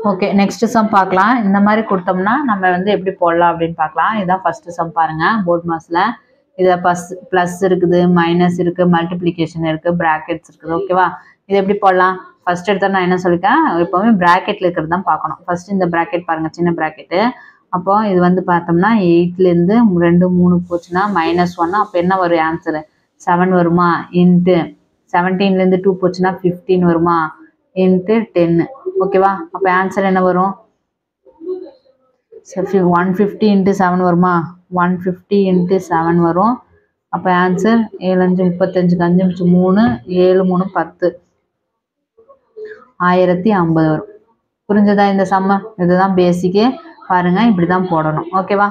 ஓகே, நெக்ஸ்ட் சம் பார்க்கலாம். இந்த மாதிரி கொடுத்தோம்னா நம்ம வந்து எப்படி போடலாம் அப்படின்னு பார்க்கலாம். இதுதான் ஃபஸ்ட்டு சம் பாருங்கள் போர்ட் மாஸில். இதில் ப்ளஸ் இருக்குது, மைனஸ் இருக்குது, மல்டிப்ளிகேஷன் இருக்குது, ப்ராக்கெட்ஸ் இருக்குது. ஓகேவா? இது எப்படி போடலாம்? ஃபஸ்ட் எடுத்தா நான் என்ன சொல்லியிருக்கேன், எப்போவுமே ப்ராக்கெட்டில் இருக்கிறது தான் பார்க்கணும். ஃபஸ்ட்டு இந்த ப்ராக்கெட் பாருங்கள், சின்ன ப்ராக்கெட்டு. அப்போ இது வந்து பார்த்தோம்னா 8லேருந்து 2 3 போச்சுன்னா -1. அப்போ என்ன வரும் ஆன்சரு? 7 வருமா? இன்ட்டு 17லேருந்து 2 போச்சுன்னா 15 வருமா? இன்ட்டு 10. ஓகேவா? அப்போ ஆன்சர் என்ன வரும்? 150 × 7 வருமா? 150 × 7 வரும். அப்போ ஆன்சர் 7 5 35, 5 3, 7 3 10, 1050 வரும். புரிஞ்சதா இந்த சம்ம? இதுதான் பேசிக்கே. பாருங்க, இப்படி தான் போடணும். ஓகேவா?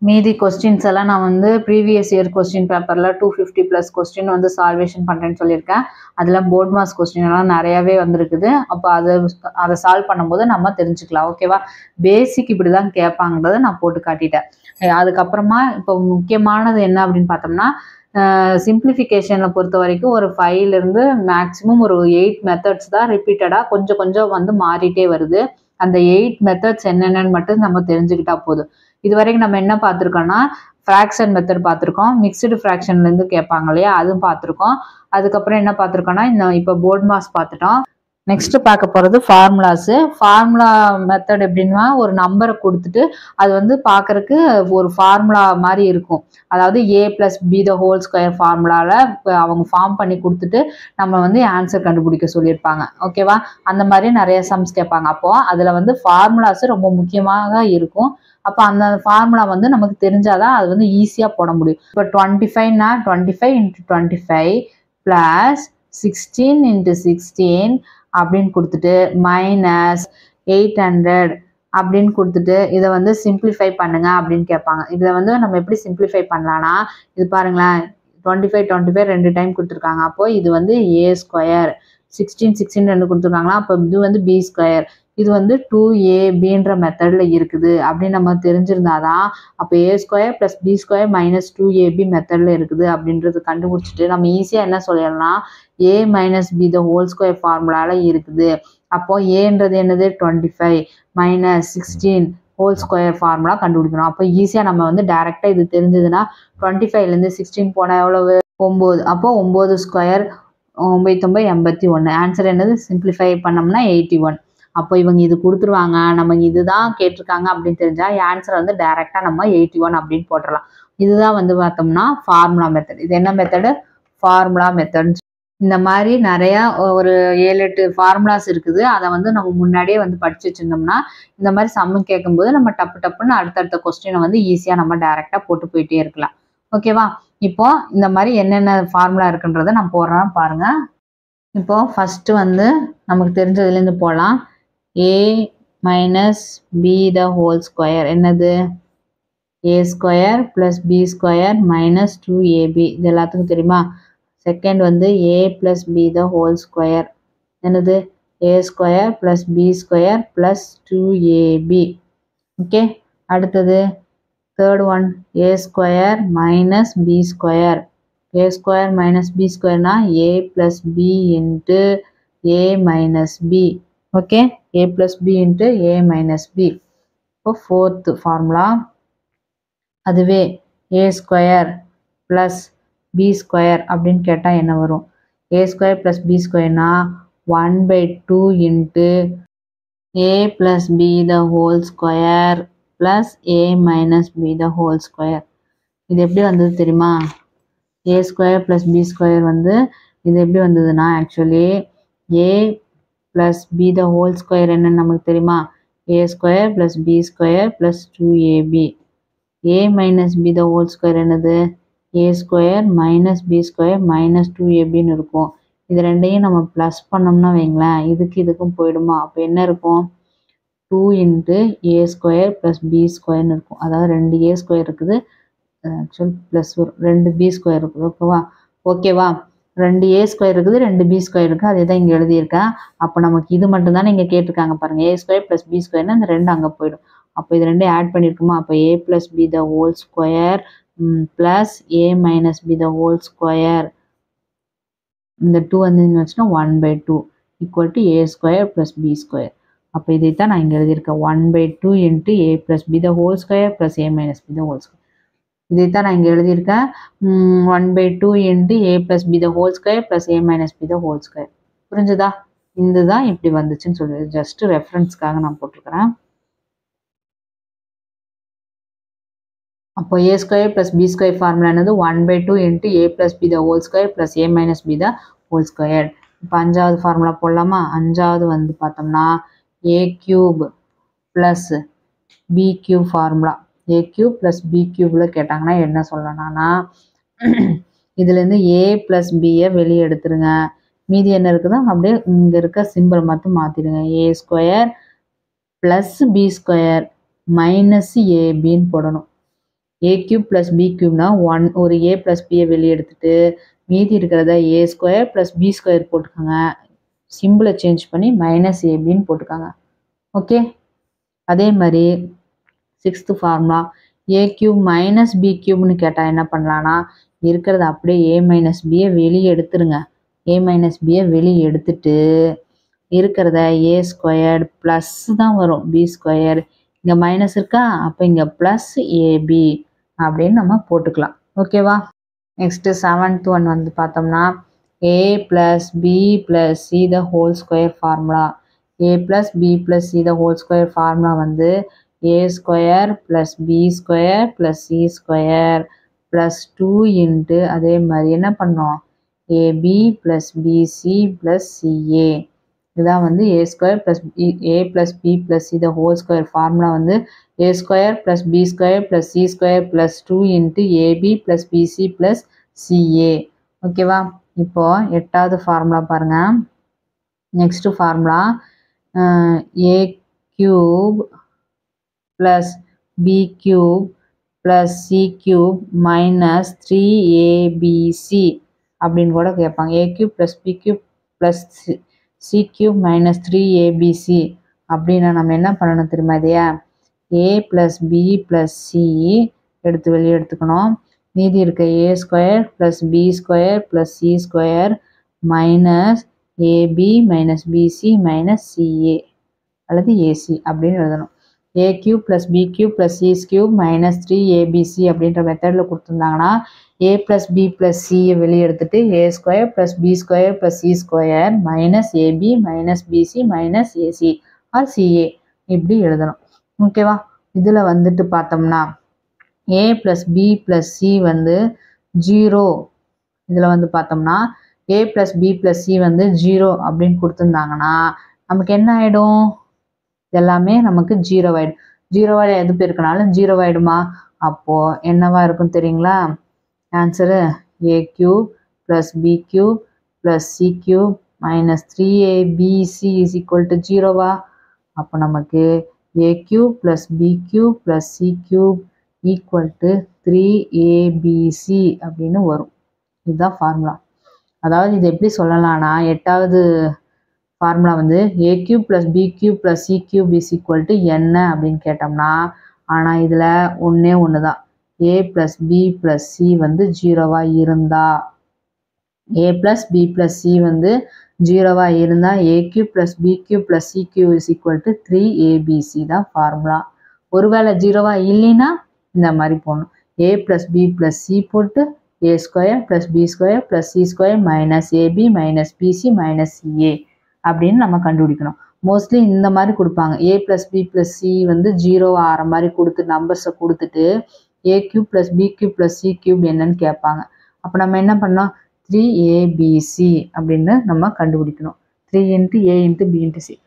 மீதி கொஸ்டின்ஸ் எல்லாம் நான் வந்து ப்ரீவியஸ் இயர் கொஸ்டின் பேப்பரில் 250+ கொஸ்டின் வந்து சால்வேஷன் பண்ணுறேன்னு சொல்லியிருக்கேன். அதில் போர்ட் மாஸ் கொஸ்டின் எல்லாம் நிறையாவே வந்திருக்குது. அப்போ அதை சால்வ் பண்ணும்போது நம்ம தெரிஞ்சுக்கலாம். ஓகேவா? பேசிக் இப்படி தான் கேட்பாங்கிறத நான் போட்டு காட்டிட்டேன். அதுக்கப்புறமா இப்போ முக்கியமானது என்ன அப்படின்னு பார்த்தோம்னா, சிம்பிளிஃபிகேஷனை பொறுத்த வரைக்கும் ஒரு 5லேருந்து மேக்ஸிமம் ஒரு 8 மெத்தட்ஸ் தான் ரிப்பீட்டடாக கொஞ்சம் கொஞ்சம் வந்து மாறிட்டே வருது. அந்த 8 மெத்தட்ஸ் என்னென்னு மட்டும் நம்ம தெரிஞ்சுக்கிட்டா போதும். இது வரைக்கும் நம்ம என்ன பார்த்துருக்கோம்னா, ஃப்ராக்ஷன் மெத்தட் பார்த்துருக்கோம், மிக்சடு ஃப்ராக்ஷன்லேருந்து கேட்பாங்க இல்லையா, அதுவும் பார்த்துருக்கோம். அதுக்கப்புறம் என்ன பார்த்துருக்கோம்னா, இப்போ போர்ட் மாஸ் பார்த்துட்டோம். நெக்ஸ்ட் பார்க்க போகிறது ஃபார்முலாஸு. ஃபார்முலா மெத்தட் எப்படின்னா, ஒரு நம்பரை கொடுத்துட்டு அது வந்து பார்க்குறக்கு ஒரு ஃபார்முலா மாதிரி இருக்கும். அதாவது a+b² ஃபார்முலாவில் அவங்க ஃபார்ம் பண்ணி கொடுத்துட்டு நம்ம வந்து ஆன்சர் கண்டுபிடிக்க சொல்லியிருப்பாங்க. ஓகேவா? அந்த மாதிரி நிறைய சம்ஸ் கேட்பாங்க. அப்போது அதில் வந்து ஃபார்முலாஸு ரொம்ப முக்கியமாக இருக்கும். அப்போ அந்த ஃபார்முலா வந்து நமக்கு தெரிஞ்சாதான் அது வந்து ஈஸியாக போட முடியும். இப்போ 25னா 25 × 25 + 16 × 16 அப்படின்னு கொடுத்துட்டு -800 அப்படின்னு கொடுத்துட்டு இதை வந்து சிம்பிளிஃபை பண்ணுங்க அப்படின்னு கேட்பாங்க. இதில் வந்து நம்ம எப்படி சிம்பிளிஃபை பண்ணலான்னா, இது பாருங்களேன், 25 25 2 டைம் கொடுத்துருக்காங்க. அப்போது இது வந்து a², 16 16 2 கொடுத்துருக்காங்களா, அப்போ இது வந்து b². இது வந்து 2ab மெத்தடில் இருக்குது அப்படின்னு நம்ம தெரிஞ்சிருந்தாதான், அப்போ a² + b² - 2ab மெத்தடில் இருக்குது அப்படின்றது கண்டுபிடிச்சிட்டு நம்ம ஈஸியாக என்ன சொல்லிடலாம், a - b² ஃபார்முலாவில் இருக்குது. அப்போது ஏன்றது என்னது? 25 - 16² ஃபார்முலா கண்டுபிடிக்கணும். அப்போ ஈஸியாக நம்ம வந்து டேரெக்டாக இது தெரிஞ்சதுன்னா 25லேருந்து 16 போனால் எவ்வளவு? 9. அப்போ 9² 9 81. ஆன்சர் என்னது? சிம்பிளிஃபை பண்ணோம்னா 81. அப்போ இவங்க இது கொடுத்துருவாங்க, நம்ம இதுதான் கேட்டிருக்காங்க அப்படின்னு தெரிஞ்சால் ஆன்சரை வந்து டைரெக்டாக நம்ம 81 அப்படின்னு போட்டுடலாம். இதுதான் வந்து பார்த்தோம்னா ஃபார்முலா மெத்தட். இது என்ன மெத்தடு? Formula method. இந்த மாதிரி நிறையா ஒரு 7-8 ஃபார்முலாஸ் இருக்குது. அதை வந்து நம்ம முன்னாடியே வந்து படிச்சு வச்சிருந்தோம்னா இந்த மாதிரி சம்மு கேட்கும்போது நம்ம டப்பு டப்புன்னு அடுத்தடுத்த கொஸ்டினை வந்து ஈஸியாக நம்ம டைரெக்டாக போட்டு போயிட்டே இருக்கலாம். ஓகேவா? இப்போ இந்த மாதிரி என்னென்ன ஃபார்முலா இருக்குன்றதை நான் போடுறேன் பாருங்க. இப்போ ஃபர்ஸ்ட் வந்து நமக்கு தெரிஞ்சதுலேருந்து போகலாம். a minus B the whole square என்னது? a square plus B square minus 2ab இது எல்லாத்துக்கும் தெரியுமா? செகண்ட் வந்து a plus B the whole square என்னது? a square plus B square plus 2ab. Okay, அடுத்தது third one a square minus b square. a square minus b ஸ்கொயர்னா a plus b into a minus b. Okay, a plus b into a minus b. இப்போ fourth formula அதுவே a square plus B square அப்படின்னு கேட்டால் என்ன வரும்? a square plus b ஸ்கொயர்னா 1/2 into a plus B the whole square plus a minus B the whole square. இது எப்படி வந்தது தெரியுமா? a square plus B square வந்து இது எப்படி வந்ததுன்னா actually a plus B the whole square என்னன்னு நமக்கு தெரியுமா? a square plus B square plus 2ab. a minus B the whole square என்னது? a square minus b square minus 2abன்னு இருக்கும். இது ரெண்டையும் நம்ம ப்ளஸ் பண்ணோம்னா வைங்களேன், இதுக்கும் போயிடுமா? அப்போ என்ன இருக்கும்? 2 into a square plus B ஸ்கொயர்னு இருக்கும். அதாவது 2a ஸ்கொயர் இருக்குது, ஆக்சுவல் ப்ளஸ் ஒரு 2b ஸ்கொயர் இருக்குது. ஓகேவா? 2a ஸ்கொயர் இருக்குது, 2b ஸ்கொயர் இருக்குது. அதே தான் இங்கே எழுதியிருக்கேன். அப்போ நமக்கு இது மட்டும் தானே இங்கே கேட்டிருக்காங்க பாருங்க. a ஸ்கொயர் ப்ளஸ் பி ஸ்கொயர்னா அந்த 2 அங்கே போயிடும். அப்போ இது ரெண்டையும் ஆட் பண்ணியிருக்குமா? அப்போ a plus B the whole square plus a minus B the whole square. இந்த 2 வந்து வச்சுன்னா 1/2 equal to a square plus B square. அப்போ இதைத்தான் நான் இங்கே எழுதியிருக்கேன். 1/2 into a plus B the whole square plus a minus B the whole square. இதைத்தான் நான் இங்கே எழுதியிருக்கேன். 1/2 into a plus B the whole square plus a minus B the whole square. புரிஞ்சுதா? இதுதான் இப்படி வந்துச்சுன்னு சொல்லி ஜஸ்ட் ரெஃபரன்ஸ்க்காக நான் போட்டிருக்கிறேன். அப்போ a square plus B square formula என்னது? 1/2 into a plus B the whole square plus a minus B the whole square. இப்போ 5வது ஃபார்முலா போடலாமா? 5வது வந்து பார்த்தோம்னா a cube plus B cube formula. a cube plus b கியூபில் கேட்டாங்கன்னா என்ன சொல்லலாம்னா இதுலேருந்து a ப்ளஸ் பியை வெளியே எடுத்துருங்க. மீதி என்ன இருக்குதோ அப்படியே இங்கே இருக்க சிம்பிள் மட்டும் மாற்றிடுங்க. a square plus B square minus ஏபின்னு போடணும். a கியூப் ப்ளஸ் பி கியூப்னா ஒரு a ப்ளஸ் பியை வெளியே எடுத்துட்டு மீதி இருக்கிறத a square plus B square போட்டுக்கோங்க. சிம்பிளை சேஞ்ச் பண்ணி மைனஸ் ஏபின்னு போட்டுக்கோங்க. ஓகே, அதே மாதிரி 6th formula a cube minus b கியூப்னு கேட்டால் என்ன பண்ணலான்னா இருக்கிறத அப்படியே a மைனஸ் பியை வெளியே எடுத்துருங்க. a மைனஸ் பியை வெளியே எடுத்துட்டு இருக்கிறத a ஸ்கொயர் ப்ளஸ் தான் வரும் பி ஸ்கொயர். இங்கே மைனஸ் இருக்கா? அப்போ இங்கே ப்ளஸ் ஏபி அப்படின்னு நம்ம போட்டுக்கலாம். ஓகேவா? நெக்ஸ்ட்டு 7th ஒன் வந்து பார்த்தோம்னா a plus B plus C the whole square formula. a plus B plus C the whole square formula வந்து a square plus B square plus C square plus 2 into அதே மாதிரி என்ன பண்ணோம்? AB plus BC plus CA. இதுதான் வந்து a square plus a plus B plus C the whole square formula வந்து a square plus B square plus C square plus 2 into AB plus BC plus CA. ஓகேவா? இப்போ 8வது formula பாருங்க. Next formula a cube plus B cube plus C cube minus 3abc அப்படின்னு கூட கேட்பாங்க. a cube plus B cube plus C cube minus 3abc அப்படின்னா நம்ம என்ன பண்ணணும் தெரியுமா? இதையா a plus B plus C எடுத்து வெளியே எடுத்துக்கணும். மீதி இருக்க a square plus B square plus C square minus AB minus BC minus CA அல்லது ஏசி அப்படின்னு எழுதணும். a cube plus B cube plus C cube minus 3abc அப்படின்ற மெத்தடில் கொடுத்துருந்தாங்கன்னா a ப்ளஸ் பி ப்ளஸ் சியை வெளியே எடுத்துட்டு a square plus B square plus C square minus AB minus BC minus AC or CA இப்படி எழுதணும். ஓகேவா? இதில் வந்துட்டு பார்த்தோம்னா a ப்ளஸ் பி ப்ளஸ் சி வந்து 0. இதில் வந்து பார்த்தோம்னா a plus b plus c வந்து 0 அப்படின்னு கொடுத்துருந்தாங்கன்னா நமக்கு என்ன ஆயிடும்? எல்லாமே நமக்கு 0 ஆயிடும். 0 எது பெருக்கினாலும் 0 ஆயிடுமா? அப்போ என்னவா இருக்கும் தெரியுங்களா? Answer a cube plus b cube plus c cube minus 3abc is equal to 0வா? அப்போ நமக்கு a cube plus b cube plus c cube equal to 3abc அப்படின்னு வரும். இதுதான் ஃபார்முலா. அதாவது இது எப்படி சொல்லலாம்னா, எட்டாவது ஃபார்முலா வந்து a cube plus b cube plus c cube is equal to என்ன அப்படின்னு கேட்டோம்னா, ஆனால் இதில் ஒன்றே ஒன்று தான், a plus b plus c வந்து 0வா இருந்தா, a plus b plus c வந்து 0வா இருந்தா a cube plus b cube plus c cube is equal to 3abc தான் ஃபார்முலா. ஒருவேளை 0வா இல்லைன்னா இந்த மாதிரி போடணும், a plus b plus c போட்டு a square plus b square plus c square minus ab minus bc minus ca அப்படின்னு நம்ம கண்டுபிடிக்கணும். மோஸ்ட்லி இந்த மாதிரி கொடுப்பாங்க, a plus b plus c வந்து 0 ஆகிற மாதிரி கொடுத்து நம்பர்ஸை கொடுத்துட்டு a cube plus b cube plus c cube என்னன்னு கேட்பாங்க. அப்போ நம்ம என்ன பண்ணோம், 3abc அப்படின்னு நம்ம கண்டுபிடிக்கணும். 3 into a into b into c.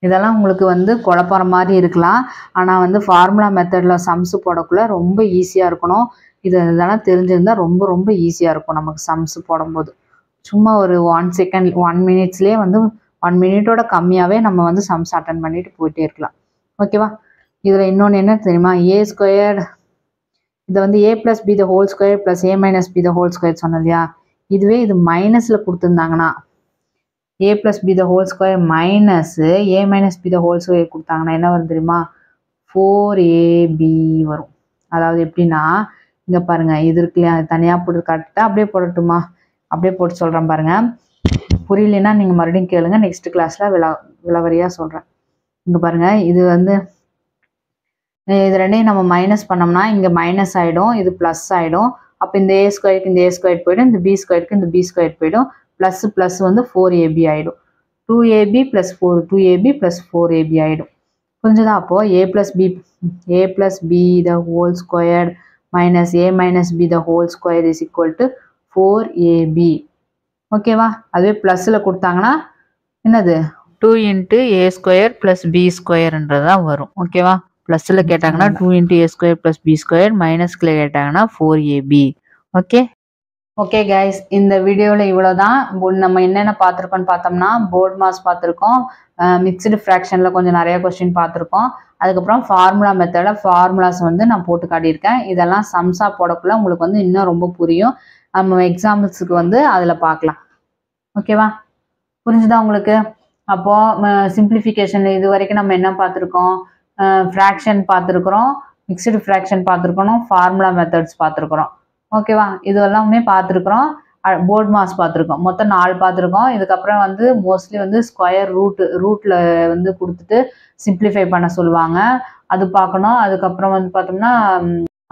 இதெல்லாம் உங்களுக்கு வந்து குழப்பற மாதிரி இருக்கலாம், ஆனால் வந்து ஃபார்முலா மெத்தடில் சம்ஸு போடக்குள்ள ரொம்ப ஈஸியாக இருக்கணும். இதெல்லாம் தெரிஞ்சிருந்தால் ரொம்ப ரொம்ப ஈஸியாக இருக்கும் நமக்கு சம்ஸு போடும்போது. சும்மா ஒரு 1 செகண்ட் 1 மினிட்ஸ்லேயே வந்து 1 மினிட்டோட கம்மியாகவே நம்ம வந்து சம்ஸ் அட்டன் பண்ணிட்டு போயிட்டே இருக்கலாம். ஓகேவா? இதில் இன்னொன்று என்ன தெரியுமா, a ஸ்கொயர், இதை வந்து a plus b the whole square plus a minus b the whole square சொன்னோம் இல்லையா? இதுவே இது மைனஸில் கொடுத்துருந்தாங்கன்னா a plus b the whole square minus a minus b the whole square கொடுத்தாங்கன்னா என்ன வரும் தெரியுமா? 4ab வரும். அதாவது எப்படின்னா, இங்கே பாருங்கள், இது இருக்கு இல்லையா, தனியாக போட்டு கரெக்டாக அப்படியே போடட்டுமா? அப்படியே போட்டு சொல்கிறேன் பாருங்கள். புரியலன்னா நீங்கள் மறுபடியும் கேளுங்க, நெக்ஸ்ட் கிளாஸில் விளவரியாக சொல்கிறேன். இங்கே பாருங்கள், இது வந்து இது ரெண்டையும் நம்ம மைனஸ் பண்ணோம்னா இங்கே மைனஸ் ஆகிடும், இது ப்ளஸ் ஆகிடும். அப்போ இந்த a ஸ்கொயருக்கு இந்த a ஸ்கொயர் போய்டும், இந்த b ஸ்கொயருக்கு இந்த b ஸ்கொயர் போய்டும். ப்ளஸ் ப்ளஸ் வந்து 4ab ஆகிடும். 2ab + 4 2ab + 4ab ஆகிடும். புரிஞ்சுதா? அப்போது a plus b the whole squared minus a minus b the whole square is equal to 4ab. ஓகேவா? அதுவே ப்ளஸில் கொடுத்தாங்கன்னா என்னது, 2 into a square plus b squareன்றது தான் வரும். ஓகேவா? ப்ளஸில் கேட்டாங்கன்னா 2 into a square plus b square, மைனஸ்கில் கேட்டாங்கன்னா 4ab. ஓகே ஓகே கைஸ், இந்த வீடியோவில் இவ்வளோ தான். நம்ம என்னென்ன பார்த்துருக்கோன்னு பார்த்தோம்னா, போர்ட் மாஸ் பார்த்துருக்கோம், மிக்சடு ஃப்ராக்ஷனில் கொஞ்சம் நிறைய கொஸ்டின் பார்த்துருக்கோம். அதுக்கப்புறம் ஃபார்முலா மெத்தடில் ஃபார்முலாஸ் வந்து நான் போட்டு காட்டியிருக்கேன். இதெல்லாம் சம்ஸாக போடக்குள்ள உங்களுக்கு வந்து இன்னும் ரொம்ப புரியும். நம்ம எக்ஸாம்பிள்ஸுக்கு வந்து அதில் பார்க்கலாம். ஓகேவா? புரிஞ்சுதா உங்களுக்கு? அப்போது சிம்பிளிஃபிகேஷன் இது வரைக்கும் நம்ம என்ன பார்த்துருக்கோம், ஃப்ராக்ஷன் பார்த்துருக்குறோம், மிக்சடு ஃப்ராக்ஷன் பார்த்துருக்கணும், ஃபார்முலா மெத்தட்ஸ் பார்த்துருக்குறோம். ஓகேவா? இது எல்லாமே பார்த்துருக்குறோம். போர்ட் மாஸ் பார்த்துருக்கோம். மொத்தம் 4 பார்த்துருக்கோம். இதுக்கப்புறம் வந்து மோஸ்ட்லி வந்து ஸ்கொயர் ரூட்டில் வந்து கொடுத்துட்டு சிம்பிளிஃபை பண்ண சொல்லுவாங்க, அது பார்க்கணும். அதுக்கப்புறம் வந்து பார்த்தோம்னா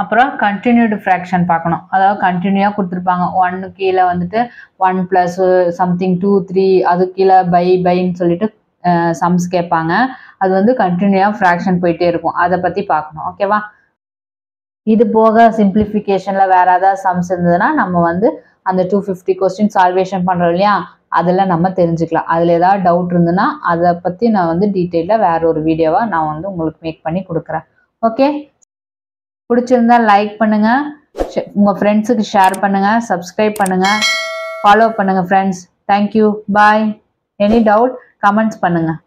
அப்புறம் கண்டினியூடு ஃப்ராக்ஷன் பார்க்கணும். அதாவது கண்டினியூவாக கொடுத்துருப்பாங்க, 1 கீழே வந்துட்டு 1 + சம்திங் 2 3, அது கீழே பைன்னு சொல்லிட்டு சம்ஸ் கேட்பாங்க. அது வந்து கண்டினியூவாக ஃப்ராக்ஷன் போயிட்டே இருக்கும், அதை பற்றி பார்க்கணும். ஓகேவா? இது போக சிம்பிளிஃபிகேஷனில் வேறு ஏதாவது சம்ஸ் இருந்ததுன்னா நம்ம வந்து அந்த 250 கொஸ்டின் சால்வேஷன் பண்ணுறோம் இல்லையா, அதில் நம்ம தெரிஞ்சுக்கலாம். அதில் ஏதாவது டவுட் இருந்ததுன்னா அதை பற்றி நான் வந்து டீட்டெயிலாக வேற ஒரு வீடியோவாக நான் வந்து உங்களுக்கு மேக் பண்ணி கொடுக்குறேன். ஓகே, பிடிச்சிருந்தா லைக் பண்ணுங்கள், உங்கள் ஃப்ரெண்ட்ஸுக்கு ஷேர் பண்ணுங்கள், சப்ஸ்கிரைப் பண்ணுங்கள், ஃபாலோ பண்ணுங்கள் ஃப்ரெண்ட்ஸ். தேங்க்யூ, பாய். எனி டவுட் கமெண்ட்ஸ் பண்ணுங்கள்.